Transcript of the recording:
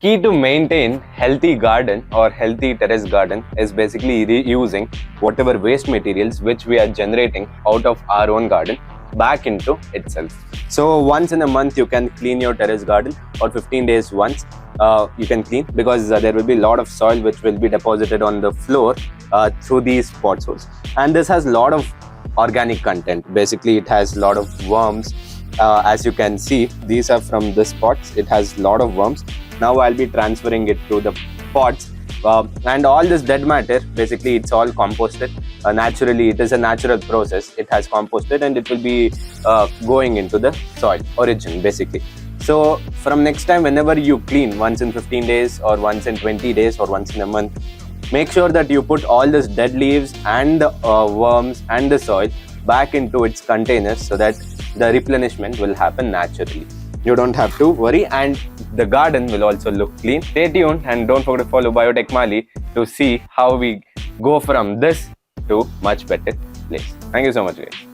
key to maintain healthy garden or healthy terrace garden is basically reusing whatever waste materials which we are generating out of our own garden back into itself. So once in a month you can clean your terrace garden, or 15 days once you can clean, because there will be a lot of soil which will be deposited on the floor through these pot holes. And this has a lot of organic content. Basically it has a lot of worms. As you can see, these are from this pots. It has a lot of worms. Now I'll be transferring it to the pots, and all this dead matter, basically it's all composted naturally. It is a natural process. It has composted and it will be going into the soil origin basically. So from next time, whenever you clean, once in 15 days or once in 20 days or once in a month, make sure that you put all this dead leaves and the worms and the soil back into its containers, so that the replenishment will happen naturally. You don't have to worry, and the garden will also look clean. Stay tuned and don't forget to follow Biotechmaali to see how we go from this to much better place. Thank you so much, guys.